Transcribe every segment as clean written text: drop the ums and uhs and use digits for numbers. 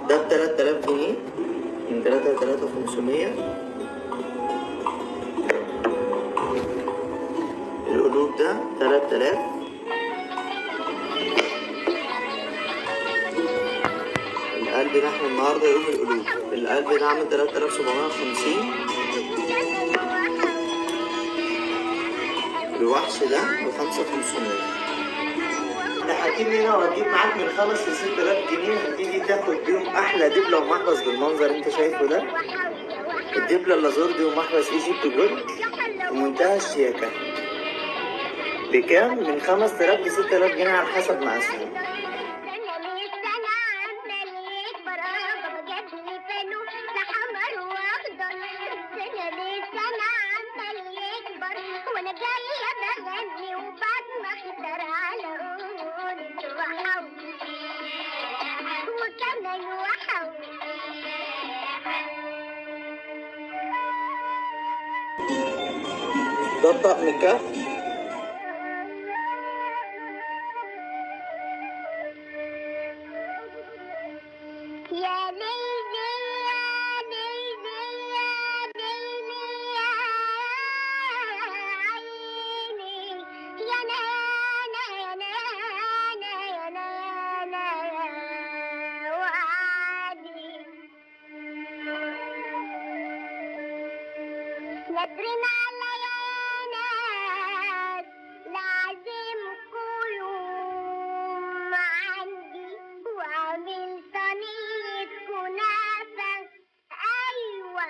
ده ب3000 جنيه، من 3 ل3500. القلوب ده 3000. القلب ده احنا النهارده يوم القلوب. القلب ده عامل 3750. الوحش ده ب5500. ده هتجيب هنا وهتجيب معاك من 5 ل 6000 جنيه، هتيجي تاخد بيهم احلى دبله ومحبس بالمنظر اللي انت شايفه ده. الدبله اللازور دي ومحبس ايجيبت جولد ومنتهى الشياكه. بكام؟ من 5000 ل 6000 جنيه على حسب مقاسهم. ده طقم كف. يا ليلي يا ليلي يا ليلي يا عيني، يا نانا يا نانا يا نانا يا وعدي، نادرين على يا ناس لازمكوا يوم عندي، وعامل صينية كنافة، أيوة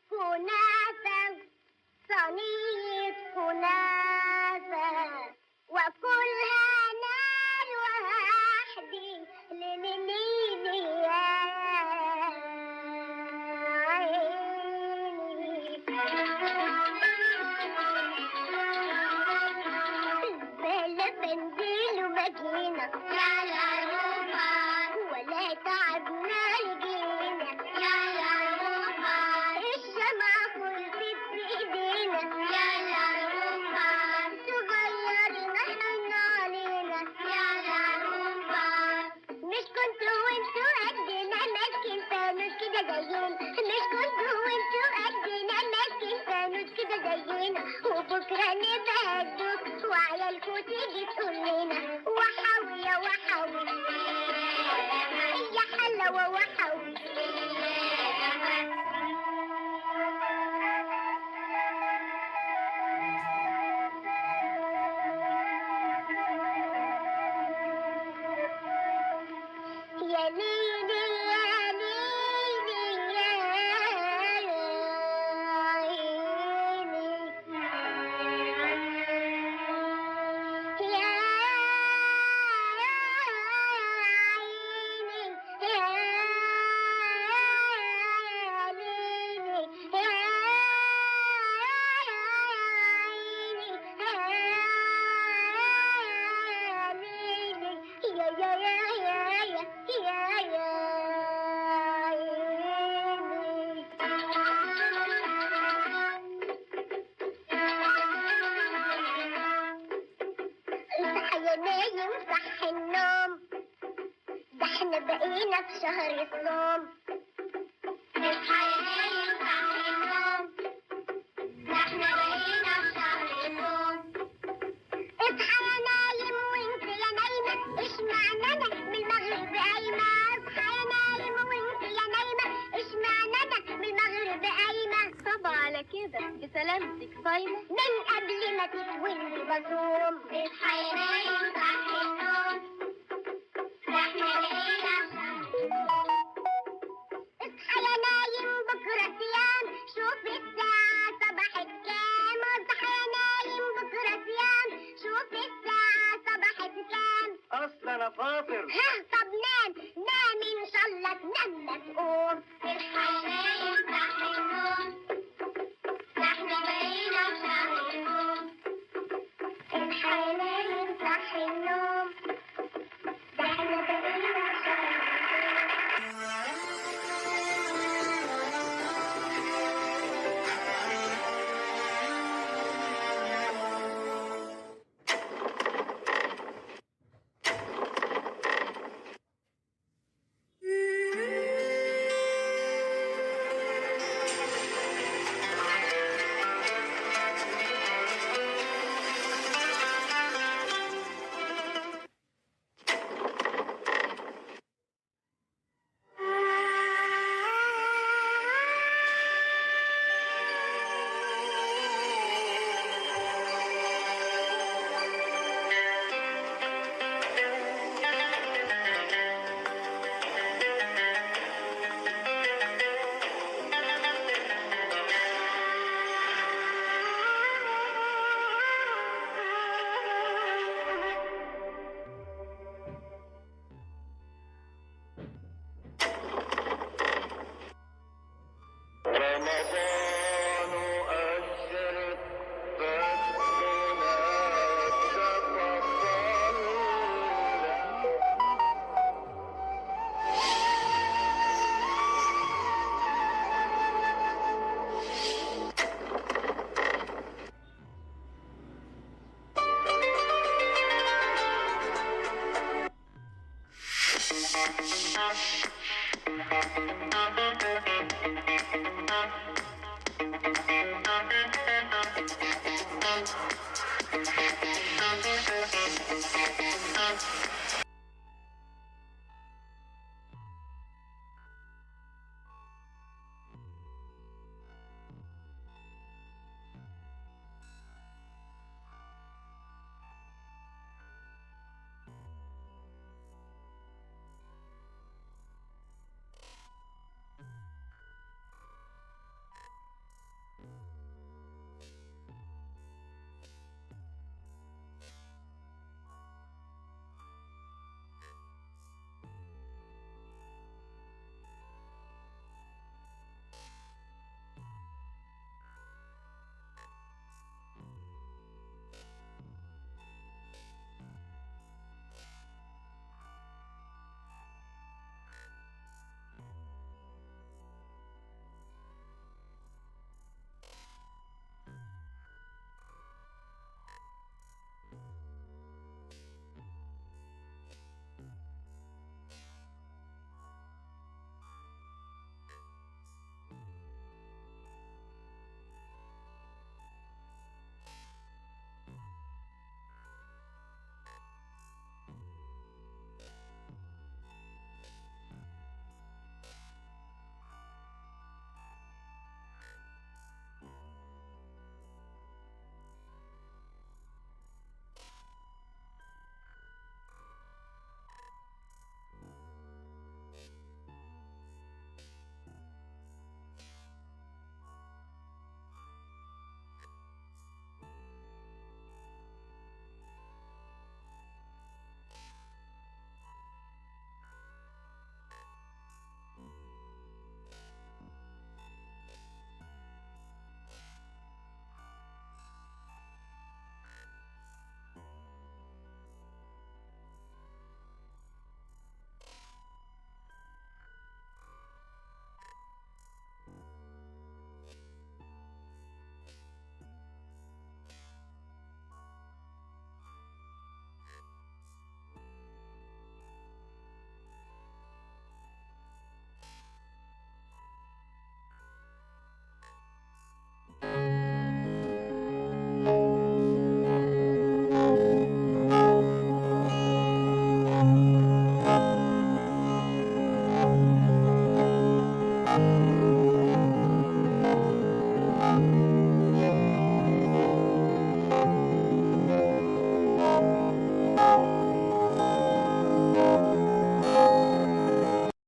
كنافة، صينية كنافة، وكلها نار وحدي ليلي يا عيني. بلا بنزل ومجينا يا لا روما، ولا تعبنا لقينا يا لا روما، الشمعة خلصت في ايدينا يا لا روما، صغيرنا احنا علينا يا لا روما، مش كنتوا وانتوا قدنا ماسكين فانوس كده زينا، مش كنتوا وانتوا قدنا ماسكين فانوس كده زينا، وبكره نبهدوا وعيالكوا تيجي تقول لنا وحوي يا وحوي يا حلاوه وحوي. يا ليلي يا ليلي يا نايم صح النوم، ده احنا بقينا في شهر الصوم. اصحى يا نايم صح النوم، ده احنا بقينا في شهر الصوم. اصحى يا نايم وانت يا نايمة، اشمعنى انا من المغرب قايمة. اصحى يا نايم وانت يا نايمة، اشمعنى انا من المغرب قايمة. طب على كده بسلامتك صايمة من قبل ما تتولي بصوم. اصحى يا نايم صح النوم، ده احنا بقينا في شهر الصوم. اصحى يا نايم بكرة صيام، شوف الساعة صبحت كام. اصحى يا نايم بكرة صيام، شوف الساعة صبحت كام. اصل انا فاطر. ها طب نام نام ان شاء الله تنام ما تقوم. اصحى يا نايم صح النوم، ده احنا بقينا في شهر الصوم. اصحى يا نايم صح النوم، ده احنا بقينا في شهر الصوم.